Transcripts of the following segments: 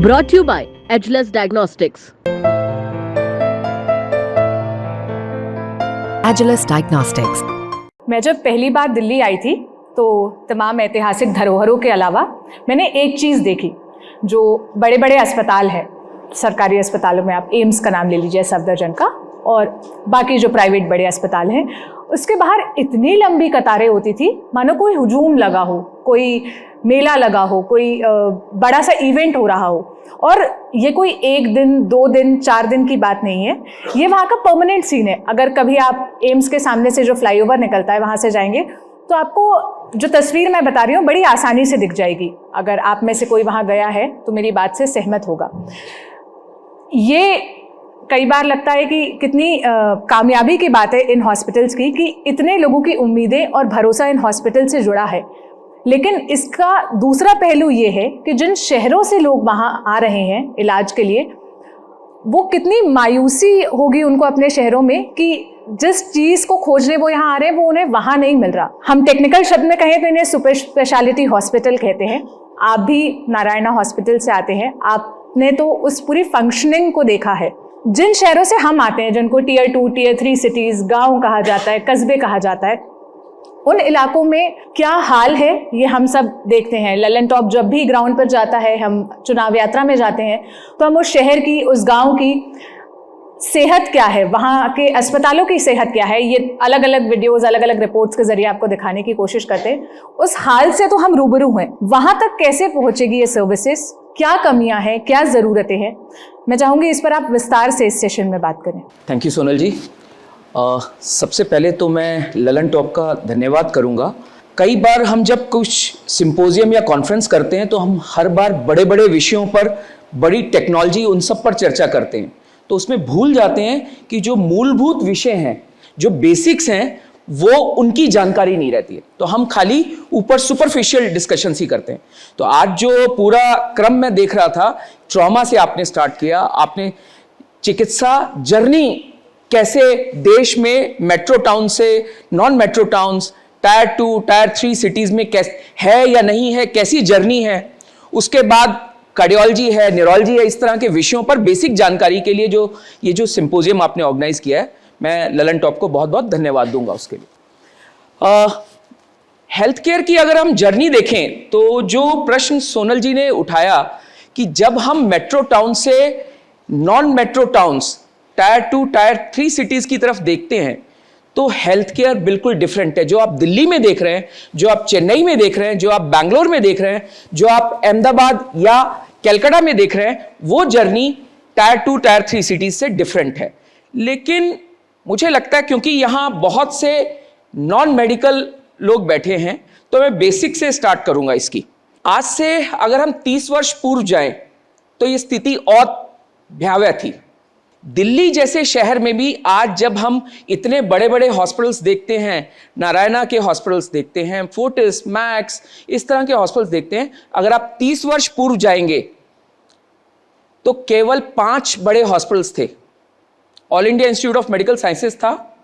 Brought to you by Edgeless Diagnostics. Edgeless Diagnostics. मैं जब पहली बार दिल्ली आई थी तो तमाम ऐतिहासिक धरोहरों के अलावा मैंने एक चीज़ देखी, जो बड़े बड़े अस्पताल हैं, सरकारी अस्पतालों में आप एम्स का नाम ले लीजिए, सफदरजंग का, और बाकी जो प्राइवेट बड़े अस्पताल हैं, उसके बाहर इतनी लंबी कतारें होती थी मानो कोई हुजूम लगा हो, कोई मेला लगा हो, कोई बड़ा सा इवेंट हो रहा हो। और ये कोई 1 दिन 2 दिन 4 दिन की बात नहीं है, ये वहाँ का परमानेंट सीन है। अगर कभी आप एम्स के सामने से जो फ्लाईओवर निकलता है वहाँ से जाएंगे तो आपको जो तस्वीर मैं बता रही हूँ बड़ी आसानी से दिख जाएगी। अगर आप में से कोई वहाँ गया है तो मेरी बात से सहमत होगा। ये कई बार लगता है कि कितनी कामयाबी की बात है इन हॉस्पिटल्स की कि इतने लोगों की उम्मीदें और भरोसा इन हॉस्पिटल से जुड़ा है। लेकिन इसका दूसरा पहलू ये है कि जिन शहरों से लोग वहाँ आ रहे हैं इलाज के लिए, वो कितनी मायूसी होगी उनको अपने शहरों में कि जिस चीज़ को खोजने वो यहाँ आ रहे हैं वो उन्हें वहाँ नहीं मिल रहा। हम टेक्निकल शब्द में कहें तो इन्हें सुपर स्पेशलिटी हॉस्पिटल कहते हैं। आप भी नारायणा हॉस्पिटल से आते हैं, आपने तो उस पूरी फंक्शनिंग को देखा है। जिन शहरों से हम आते हैं, जिनको टियर 2 टियर 3 सिटीज़, गाँव कहा जाता है, कस्बे कहा जाता है, उन इलाकों में क्या हाल है ये हम सब देखते हैं। ललन टॉप जब भी ग्राउंड पर जाता है, हम चुनाव यात्रा में जाते हैं, तो हम उस शहर की, उस गांव की सेहत क्या है, वहाँ के अस्पतालों की सेहत क्या है, ये अलग अलग वीडियोस, अलग अलग रिपोर्ट्स के जरिए आपको दिखाने की कोशिश करते हैं। उस हाल से तो हम रूबरू हैं। वहाँ तक कैसे पहुँचेगी ये सर्विसेज, क्या कमियाँ हैं, क्या ज़रूरतें हैं, मैं चाहूँगी इस पर आप विस्तार से इस सेशन में बात करें। थैंक यू सोनल जी। सबसे पहले तो मैं ललन टॉप का धन्यवाद करूंगा। कई बार हम जब कुछ सिंपोजियम या कॉन्फ्रेंस करते हैं तो हम हर बार बड़े बड़े विषयों पर, बड़ी टेक्नोलॉजी, उन सब पर चर्चा करते हैं, तो उसमें भूल जाते हैं कि जो मूलभूत विषय हैं, जो बेसिक्स हैं, वो उनकी जानकारी नहीं रहती है। तो हम खाली ऊपर सुपरफिशियल डिस्कशंस ही करते हैं। तो आज जो पूरा क्रम मैं देख रहा था, ट्रॉमा से आपने स्टार्ट किया, आपने चिकित्सा जर्नी कैसे देश में मेट्रो टाउन से non metro towns, tyre 2 tyre 3 cities में कैसे है या नहीं है, कैसी जर्नी है, उसके बाद कार्डियोलॉजी है, न्यूरोलॉजी है, इस तरह के विषयों पर बेसिक जानकारी के लिए जो सिंपोजियम आपने ऑर्गेनाइज किया है, मैं ललन टॉप को बहुत बहुत धन्यवाद दूंगा उसके लिए। हेल्थ केयर की अगर हम जर्नी देखें तो जो प्रश्न सोनल जी ने उठाया कि जब हम मेट्रो टाउन से non metro towns, tyre 2 tyre 3 cities की तरफ देखते हैं तो हेल्थ केयर बिल्कुल डिफरेंट है। जो आप दिल्ली में देख रहे हैं, जो आप चेन्नई में देख रहे हैं, जो आप बैंगलोर में देख रहे हैं, जो आप अहमदाबाद या कलकत्ता में देख रहे हैं, वो जर्नी टायर 2 टायर 3 सिटीज से डिफरेंट है। लेकिन मुझे लगता है क्योंकि यहाँ बहुत से नॉन मेडिकल लोग बैठे हैं तो मैं बेसिक से स्टार्ट करूंगा इसकी। आज से अगर हम 30 वर्ष पूर्व जाएं तो ये स्थिति और भयावह थी। दिल्ली जैसे शहर में भी आज जब हम इतने बड़े बड़े हॉस्पिटल्स देखते हैं, नारायणा के हॉस्पिटल्स देखते हैं, फोर्टिस, मैक्स, इस तरह के हॉस्पिटल्स देखते हैं, अगर आप 30 वर्ष पूर्व जाएंगे तो केवल 5 बड़े हॉस्पिटल्स थे। All India institute of medical sciences था,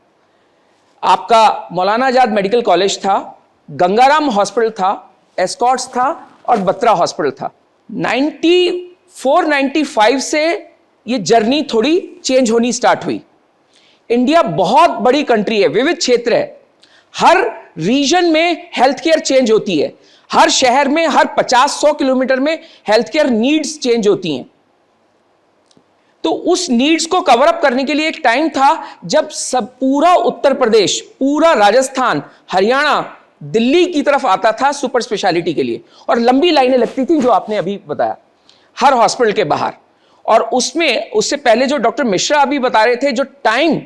आपका मौलाना आजाद मेडिकल कॉलेज था, गंगाराम हॉस्पिटल था, एस्कॉर्ट्स था और बत्रा हॉस्पिटल था। 94-95 से ये जर्नी थोड़ी चेंज होनी स्टार्ट हुई। इंडिया बहुत बड़ी कंट्री है, विविध क्षेत्र है, हर रीजन में हेल्थ केयर चेंज होती है, हर शहर में हर 50-100 किलोमीटर में हेल्थ केयर नीड्स चेंज होती हैं। तो उस नीड्स को कवर अप करने के लिए एक टाइम था जब सब पूरा उत्तर प्रदेश, पूरा राजस्थान, हरियाणा, दिल्ली की तरफ आता था सुपर स्पेशलिटी के लिए, और लंबी लाइनें लगती थी जो आपने अभी बताया हर हॉस्पिटल के बाहर। और उसमें उससे पहले जो डॉक्टर मिश्रा अभी बता रहे थे, जो टाइम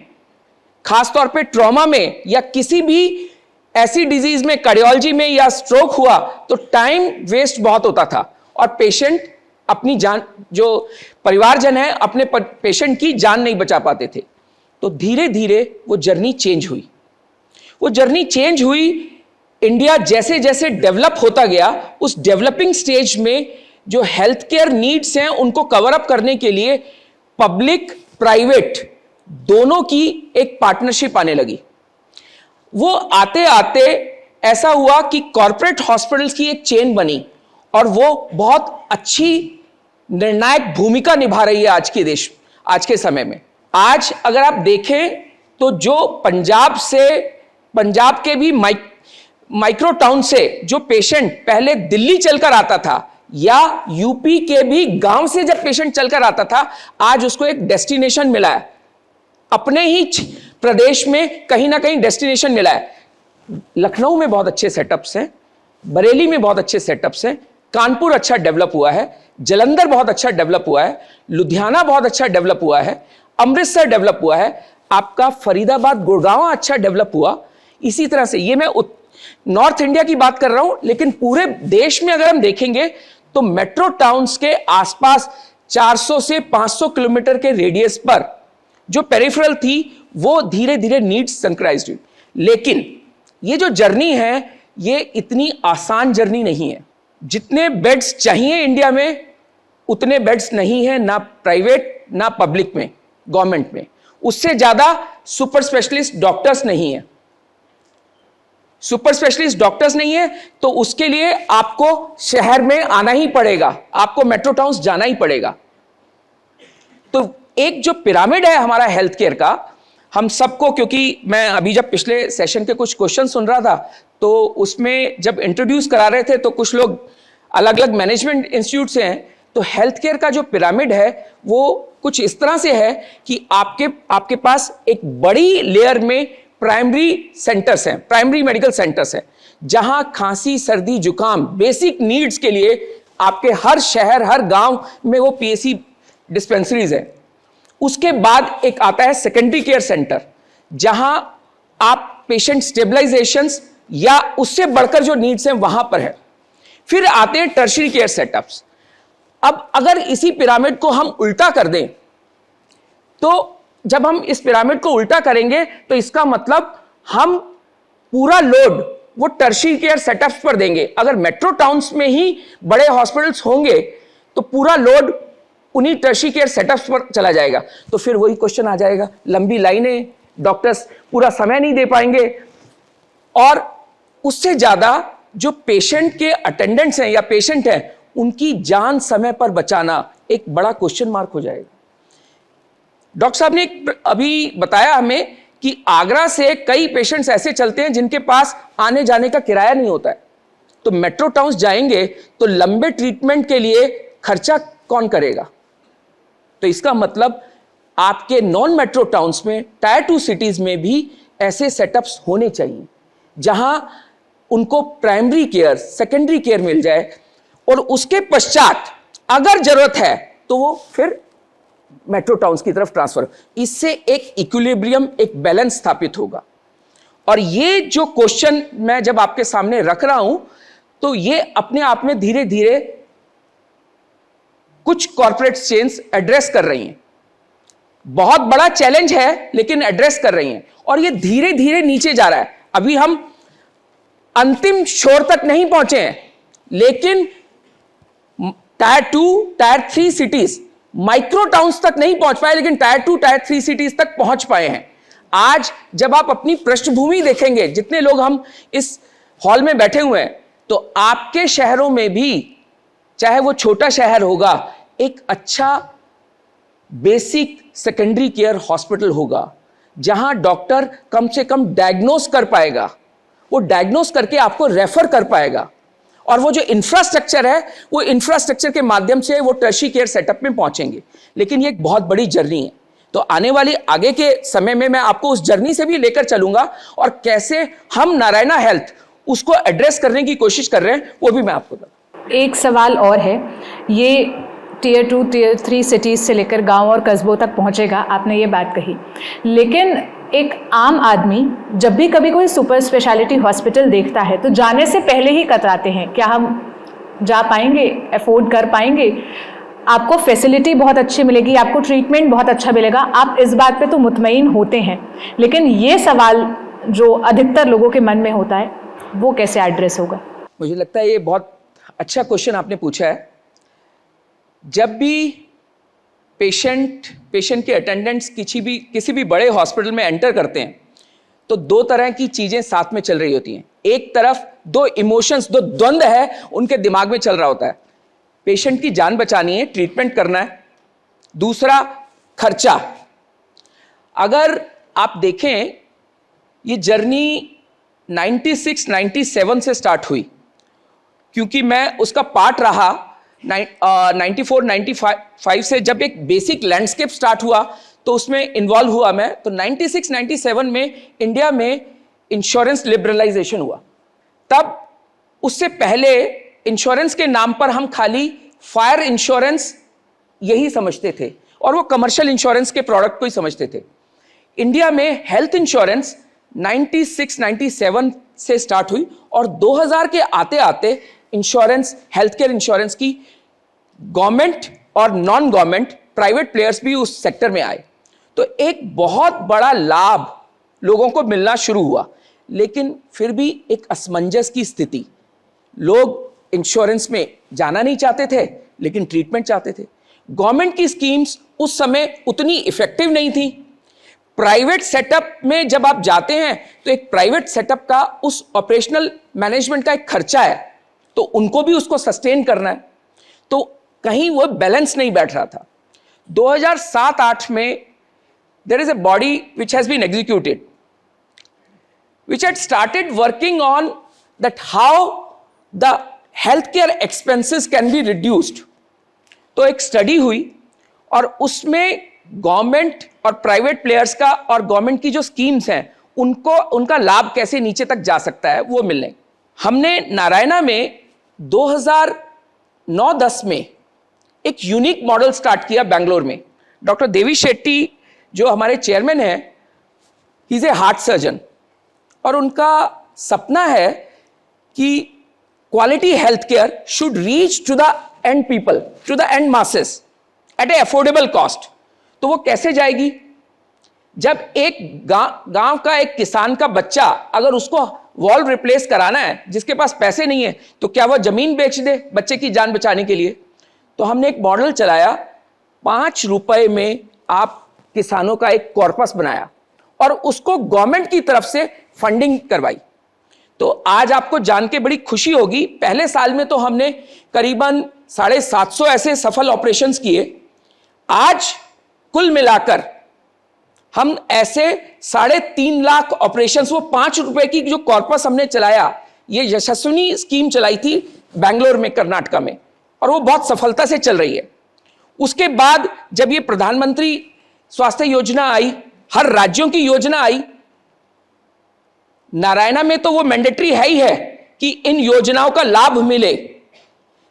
खासतौर पे ट्रॉमा में या किसी भी ऐसी डिजीज में, कार्डियोलॉजी में या स्ट्रोक हुआ तो टाइम वेस्ट बहुत होता था और पेशेंट अपनी जान, जो परिवारजन है, अपने पेशेंट की जान नहीं बचा पाते थे। तो धीरे धीरे वो जर्नी चेंज हुई। वो जर्नी चेंज हुई, इंडिया जैसे जैसे डेवलप होता गया, उस डेवलपिंग स्टेज में जो हेल्थ केयर नीड्स हैं उनको कवर अप करने के लिए पब्लिक प्राइवेट दोनों की एक पार्टनरशिप आने लगी। वो आते आते ऐसा हुआ कि कॉर्पोरेट हॉस्पिटल्स की एक चेन बनी और वो बहुत अच्छी निर्णायक भूमिका निभा रही है आज के समय में। आज अगर आप देखें तो जो पंजाब के भी माइक्रो टाउन से जो पेशेंट पहले दिल्ली चलकर आता था, या यूपी के भी गांव से जब पेशेंट चलकर आता था, आज उसको एक डेस्टिनेशन मिला है, अपने ही प्रदेश में कहीं ना कहीं डेस्टिनेशन मिला है। लखनऊ में बहुत अच्छे सेटअप्स हैं, बरेली में बहुत अच्छे सेटअप्स हैं, कानपुर अच्छा डेवलप हुआ है, जलंधर बहुत अच्छा डेवलप हुआ है, लुधियाना बहुत अच्छा डेवलप हुआ है, अमृतसर डेवलप हुआ है, आपका फरीदाबाद गुड़गांव अच्छा डेवलप हुआ। इसी तरह से, ये मैं नॉर्थ इंडिया की बात कर रहा हूं, लेकिन पूरे देश में अगर हम देखेंगे तो मेट्रो टाउन्स के आसपास 400 से 500 किलोमीटर के रेडियस पर जो पेरिफेरल थी वो धीरे धीरे नीड्स संक्राइज्ड हुई। लेकिन ये जो जर्नी है ये इतनी आसान जर्नी नहीं है। जितने बेड्स चाहिए इंडिया में उतने बेड्स नहीं है, ना प्राइवेट ना पब्लिक में, गवर्नमेंट में। उससे ज्यादा सुपर स्पेशलिस्ट डॉक्टर्स नहीं है। सुपर स्पेशलिस्ट डॉक्टर्स नहीं है तो उसके लिए आपको शहर में आना ही पड़ेगा, आपको मेट्रो टाउन्स जाना ही पड़ेगा। तो एक जो पिरामिड है हमारा हेल्थ केयर का, हम सबको, क्योंकि मैं अभी जब पिछले सेशन के कुछ क्वेश्चन सुन रहा था तो उसमें जब इंट्रोड्यूस करा रहे थे तो कुछ लोग अलग अलग मैनेजमेंट इंस्टीट्यूट से हैं, तो हेल्थ केयर का जो पिरामिड है वो कुछ इस तरह से है कि आपके पास एक बड़ी लेयर में प्राइमरी सेंटर्स हैं, प्राइमरी मेडिकल सेंटर्स हैं, जहां खांसी सर्दी जुकाम बेसिक नीड्स के लिए आपके हर शहर हर गांव में वो पीएससी डिस्पेंसरीज है। उसके बाद एक आता है सेकेंडरी केयर सेंटर, जहां आप पेशेंट स्टेबलाइजेशंस या उससे बढ़कर जो नीड्स हैं वहां पर है। फिर आते हैं टर्शियरी केयर सेटअप्स। अब अगर इसी पिरामिड को हम उल्टा कर दें, तो जब हम इस पिरामिड को उल्टा करेंगे तो इसका मतलब हम पूरा लोड वो टर्शियरी केयर सेटअप्स पर देंगे। अगर मेट्रो टाउन्स में ही बड़े हॉस्पिटल्स होंगे तो पूरा लोड उन्हीं टर्शियरी केयर सेटअप्स पर चला जाएगा। तो फिर वही क्वेश्चन आ जाएगा, लंबी लाइनें, डॉक्टर्स पूरा समय नहीं दे पाएंगे, और उससे ज्यादा जो पेशेंट के अटेंडेंट्स हैं या पेशेंट हैं उनकी जान समय पर बचाना एक बड़ा क्वेश्चन मार्क हो जाएगा। डॉक्टर साहब ने अभी बताया हमें कि आगरा से कई पेशेंट्स ऐसे चलते हैं जिनके पास आने जाने का किराया नहीं होता है, तो मेट्रो टाउन्स जाएंगे तो लंबे ट्रीटमेंट के लिए खर्चा कौन करेगा? तो इसका मतलब आपके नॉन मेट्रो टाउन्स में, टायर 2 सिटीज में भी ऐसे सेटअप्स होने चाहिए जहां उनको प्राइमरी केयर, सेकेंडरी केयर मिल जाए, और उसके पश्चात अगर जरूरत है तो वो फिर मेट्रो टाउन्स की तरफ ट्रांसफर। इससे एक इक्विलिब्रियम, एक बैलेंस स्थापित होगा। और ये जो क्वेश्चन मैं जब आपके सामने रख रहा हूं तो ये अपने आप में धीरे धीरे कुछ कॉर्पोरेट चेन्स एड्रेस कर रही हैं। बहुत बड़ा चैलेंज है लेकिन एड्रेस कर रही हैं, और ये धीरे धीरे नीचे जा रहा है। अभी हम अंतिम छोर तक नहीं पहुंचे हैं, लेकिन tyre 2, tyre 3 cities, micro towns तक नहीं पहुंच पाए, लेकिन टायर 2, टायर 3 सिटीज तक पहुंच पाए हैं। आज जब आप अपनी पृष्ठभूमि देखेंगे, जितने लोग हम इस हॉल में बैठे हुए हैं, तो आपके शहरों में भी, चाहे वो छोटा शहर होगा, एक अच्छा बेसिक सेकेंडरी केयर हॉस्पिटल होगा, जहां डॉक्टर कम से कम डायग्नोस कर पाएगा, वो डायग्नोस करके आपको रेफर कर पाएगा, और वो जो इंफ्रास्ट्रक्चर है वो इंफ्रास्ट्रक्चर के माध्यम से वो टर्शियरी केयर सेटअप में पहुंचेंगे। लेकिन ये एक बहुत बड़ी जर्नी है, तो आने वाली आगे के समय में मैं आपको उस जर्नी से भी लेकर चलूंगा, और कैसे हम नारायणा हेल्थ उसको एड्रेस करने की कोशिश कर रहे हैं वो भी मैं आपको बताऊं। एक सवाल और है, ये टियर 2, टियर 3 सिटीज़ से लेकर गांव और कस्बों तक पहुंचेगा, आपने ये बात कही, लेकिन एक आम आदमी जब भी कभी कोई सुपर स्पेशलिटी हॉस्पिटल देखता है तो जाने से पहले ही कतराते हैं, क्या हम जा पाएंगे, अफोर्ड कर पाएंगे, आपको फैसिलिटी बहुत अच्छी मिलेगी, आपको ट्रीटमेंट बहुत अच्छा मिलेगा, आप इस बात पे तो मुतमईन होते हैं। लेकिन ये सवाल जो अधिकतर लोगों के मन में होता है वो कैसे एड्रेस होगा? मुझे लगता है ये बहुत अच्छा क्वेश्चन आपने पूछा है। जब भी पेशेंट के अटेंडेंट्स किसी भी बड़े हॉस्पिटल में एंटर करते हैं तो दो तरह की चीजें साथ में चल रही होती हैं। एक तरफ दो इमोशंस, दो द्वंद्व है उनके दिमाग में चल रहा होता है। पेशेंट की जान बचानी है, ट्रीटमेंट करना है। दूसरा खर्चा। अगर आप देखें ये जर्नी 96-97 से स्टार्ट हुई, क्योंकि मैं उसका पार्ट रहा 94-95 से। जब एक बेसिक लैंडस्केप स्टार्ट हुआ तो उसमें इन्वॉल्व हुआ मैं। तो 96-97 में इंडिया में इंश्योरेंस लिबरलाइजेशन हुआ। तब उससे पहले इंश्योरेंस के नाम पर हम खाली फायर इंश्योरेंस यही समझते थे और वो कमर्शियल इंश्योरेंस के प्रोडक्ट को ही समझते थे। इंडिया में हेल्थ इंश्योरेंस 96-97 से स्टार्ट हुई और 2000 के आते आते इंश्योरेंस, हेल्थ केयर इंश्योरेंस की गवर्नमेंट और नॉन गवर्नमेंट प्राइवेट प्लेयर्स भी उस सेक्टर में आए। तो एक बहुत बड़ा लाभ लोगों को मिलना शुरू हुआ, लेकिन फिर भी एक असमंजस की स्थिति। लोग इंश्योरेंस में जाना नहीं चाहते थे, लेकिन ट्रीटमेंट चाहते थे। गवर्नमेंट की स्कीम्स उस समय उतनी इफेक्टिव नहीं थी। प्राइवेट सेटअप में जब आप जाते हैं तो एक प्राइवेट सेटअप का उस ऑपरेशनल मैनेजमेंट का एक खर्चा है, तो उनको भी उसको सस्टेन करना है, तो कहीं वो बैलेंस नहीं बैठ रहा था। 2007-8 में there is a body which has been executed, which had started working on that how the healthcare expenses can be reduced। तो एक स्टडी हुई और उसमें गवर्नमेंट और प्राइवेट प्लेयर्स का और गवर्नमेंट की जो स्कीम्स हैं उनको, उनका लाभ कैसे नीचे तक जा सकता है वो मिलने। हमने नारायणा में 2009-10 में एक यूनिक मॉडल स्टार्ट किया बेंगलोर में। डॉक्टर देवी शेट्टी जो हमारे चेयरमैन हैं, he is a heart surgeon, और उनका सपना है कि quality health care should reach to the end people, to the end masses at a affordable cost. तो वो कैसे जाएगी? जब एक गांव का एक किसान का बच्चा अगर उसको वॉल्व रिप्लेस कराना है, जिसके पास पैसे नहीं है, तो क्या वह जमीन बेच दे बच्चे की जान बचाने के लिए? तो हमने एक मॉडल चलाया, 5 रुपए में आप किसानों का एक कॉर्पस बनाया और उसको गवर्नमेंट की तरफ से फंडिंग करवाई। तो आज आपको जान के बड़ी खुशी होगी, पहले साल में तो हमने करीबन 750 ऐसे सफल ऑपरेशंस किए। आज कुल मिलाकर हम ऐसे 3.5 लाख ऑपरेशंस, वो 5 रुपए की जो कॉर्पस हमने चलाया, ये यशस्विनी स्कीम चलाई थी बेंगलोर में, कर्नाटका में, और वो बहुत सफलता से चल रही है। उसके बाद जब ये प्रधानमंत्री स्वास्थ्य योजना आई, हर राज्यों की योजना आई, नारायणा में तो वो मैंडेटरी है ही है कि इन योजनाओं का लाभ मिले।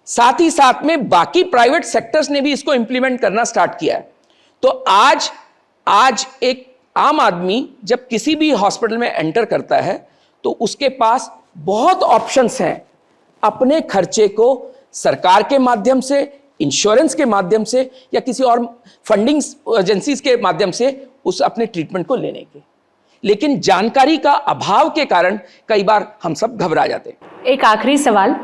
साथ ही साथ में बाकी प्राइवेट सेक्टर्स ने भी इसको इंप्लीमेंट करना स्टार्ट किया है। तो आज एक आम आदमी जब किसी भी हॉस्पिटल में एंटर करता है तो उसके पास बहुत ऑप्शंस हैं अपने खर्चे को सरकार के माध्यम से, इंश्योरेंस के माध्यम से या किसी और फंडिंग एजेंसीज के माध्यम से उस अपने ट्रीटमेंट को लेने के। लेकिन जानकारी का अभाव के कारण कई बार हम सब घबरा जाते हैं। एक आखिरी सवाल,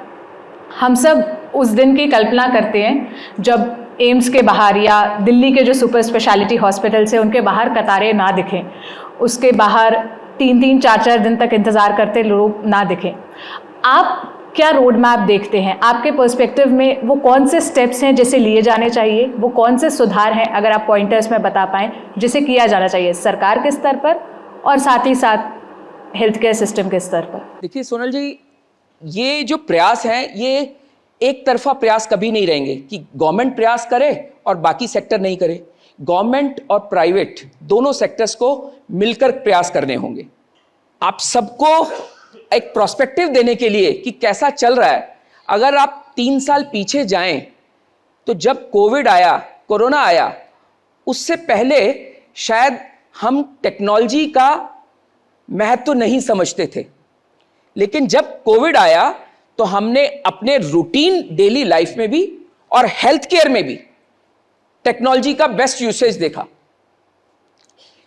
हम सब उस दिन की कल्पना करते हैं जब एम्स के बाहर या दिल्ली के जो सुपर स्पेशलिटी हॉस्पिटल्स हैं उनके बाहर कतारें ना दिखें, उसके बाहर 3-3, 4-4 दिन तक इंतज़ार करते लोग ना दिखें। आप क्या रोड मैप देखते हैं? आपके पर्सपेक्टिव में वो कौन से स्टेप्स हैं जिसे लिए जाने चाहिए, वो कौन से सुधार हैं, अगर आप पॉइंटर्स में बता पाएँ, जिसे किया जाना चाहिए सरकार के स्तर पर और साथ ही साथ हेल्थ केयर सिस्टम के स्तर पर? देखिए सोनल जी, ये जो प्रयास हैं ये एक तरफा प्रयास कभी नहीं रहेंगे कि गवर्नमेंट प्रयास करे और बाकी सेक्टर नहीं करे। गवर्नमेंट और प्राइवेट दोनों सेक्टर्स को मिलकर प्रयास करने होंगे। आप सबको एक प्रोस्पेक्टिव देने के लिए कि कैसा चल रहा है, अगर आप 3 साल पीछे जाएं तो जब कोविड आया, कोरोना आया, उससे पहले शायद हम टेक्नोलॉजी का महत्व नहीं समझते थे, लेकिन जब कोविड आया तो हमने अपने रूटीन डेली लाइफ में भी और हेल्थ केयर में भी टेक्नोलॉजी का बेस्ट यूसेज देखा।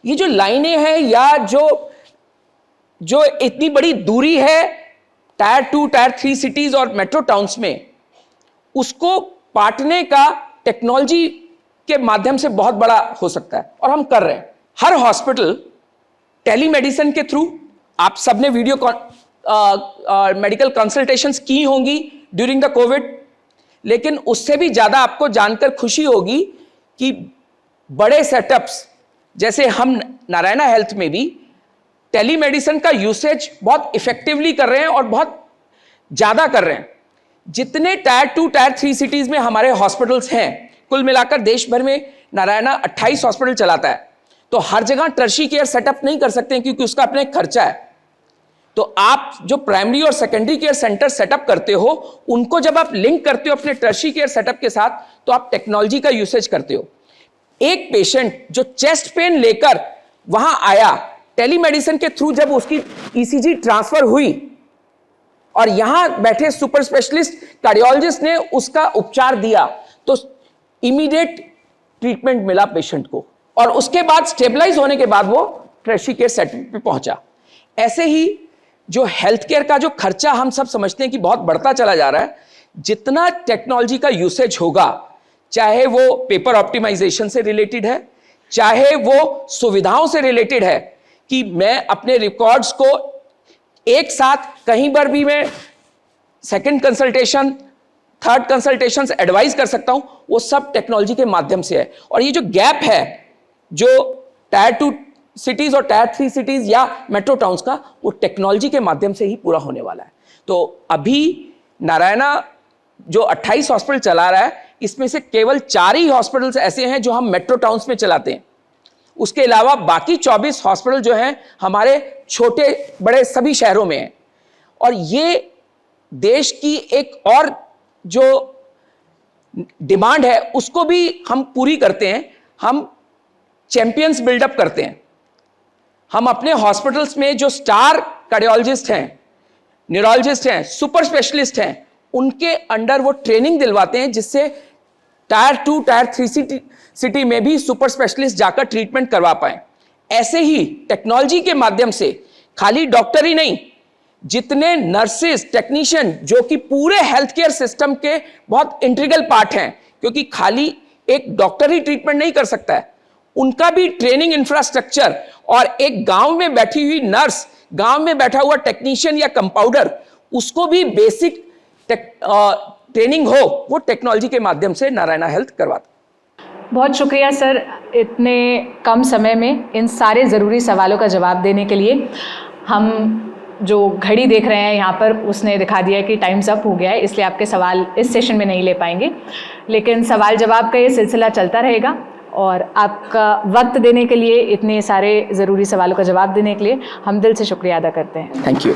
ये जो लाइनें हैं या जो इतनी बड़ी दूरी है टायर 2, टायर 3 सिटीज और मेट्रो टाउन्स में, उसको पाटने का टेक्नोलॉजी के माध्यम से बहुत बड़ा हो सकता है और हम कर रहे हैं। हर हॉस्पिटल टेलीमेडिसिन के थ्रू, आप सबने वीडियो मेडिकल कंसल्टेशंस की होंगी ड्यूरिंग द कोविड, लेकिन उससे भी ज़्यादा आपको जानकर खुशी होगी कि बड़े सेटअप्स जैसे हम नारायणा हेल्थ में भी टेलीमेडिसिन का यूसेज बहुत इफेक्टिवली कर रहे हैं और बहुत ज़्यादा कर रहे हैं। जितने टायर 2 टायर 3 सिटीज़ में हमारे हॉस्पिटल्स हैं, कुल मिलाकर देश भर में नारायणा 28 हॉस्पिटल चलाता है, तो हर जगह टर्शी केयर सेटअप नहीं कर सकते क्योंकि उसका अपना एक खर्चा है। तो आप जो प्राइमरी और सेकेंडरी केयर सेंटर सेटअप करते हो, उनको जब आप लिंक करते हो अपने टर्शी केयर सेटअप के साथ, तो आप टेक्नोलॉजी का यूसेज करते हो। एक पेशेंट जो चेस्ट पेन लेकर वहां आया, टेलीमेडिसिन के थ्रू जब उसकी ईसीजी ट्रांसफर हुई और यहां बैठे सुपर स्पेशलिस्ट कार्डियोलॉजिस्ट ने उसका उपचार दिया, तो इमीडिएट ट्रीटमेंट मिला पेशेंट को और उसके बाद स्टेबलाइज होने के बाद वो टर्शी केयर सेटअप पे पहुंचा। ऐसे ही जो हेल्थ केयर का जो खर्चा हम सब समझते हैं कि बहुत बढ़ता चला जा रहा है, जितना टेक्नोलॉजी का यूसेज होगा, चाहे वो पेपर ऑप्टिमाइजेशन से रिलेटेड है, चाहे वो सुविधाओं से रिलेटेड है कि मैं अपने रिकॉर्ड्स को एक साथ कहीं पर भी मैं second consultation, third consultation advice कर सकता हूं, वो सब टेक्नोलॉजी के माध्यम से है। और ये जो गैप है जो टायर 2 सिटीज और टायर 3 सिटीज या मेट्रो टाउन्स का, वो टेक्नोलॉजी के माध्यम से ही पूरा होने वाला है। तो अभी नारायणा जो 28 हॉस्पिटल चला रहा है, इसमें से केवल 4 ही हॉस्पिटल्स ऐसे हैं जो हम मेट्रो टाउन्स में चलाते हैं। उसके अलावा बाकी 24 हॉस्पिटल जो हैं हमारे छोटे बड़े सभी शहरों में हैं। और ये देश की एक और जो डिमांड है उसको भी हम पूरी करते हैं। हम चैंपियंस बिल्डअप करते हैं। हम अपने हॉस्पिटल्स में जो स्टार कार्डियोलॉजिस्ट हैं, न्यूरोलॉजिस्ट हैं, सुपर स्पेशलिस्ट हैं, उनके अंडर वो ट्रेनिंग दिलवाते हैं जिससे टायर 2 टायर 3 सिटी में भी सुपर स्पेशलिस्ट जाकर ट्रीटमेंट करवा पाए। ऐसे ही टेक्नोलॉजी के माध्यम से खाली डॉक्टर ही नहीं, जितने नर्सेस, टेक्नीशियन जो कि पूरे हेल्थ केयर सिस्टम के बहुत इंटीग्रल पार्ट हैं, क्योंकि खाली एक डॉक्टर ही ट्रीटमेंट नहीं कर सकता है, उनका भी ट्रेनिंग इंफ्रास्ट्रक्चर और एक गांव में बैठी हुई नर्स, गांव में बैठा हुआ टेक्नीशियन या कंपाउंडर, उसको भी बेसिक ट्रेनिंग हो, वो टेक्नोलॉजी के माध्यम से नारायणा हेल्थ करवाता। बहुत शुक्रिया सर, इतने कम समय में इन सारे ज़रूरी सवालों का जवाब देने के लिए। हम जो घड़ी देख रहे हैं यहाँ पर, उसने दिखा दिया है कि टाइम्स अप हो गया है, इसलिए आपके सवाल इस सेशन में नहीं ले पाएंगे, लेकिन सवाल जवाब का ये सिलसिला चलता रहेगा। और आपका वक्त देने के लिए, इतने सारे ज़रूरी सवालों का जवाब देने के लिए हम दिल से शुक्रिया अदा करते हैं। Thank you.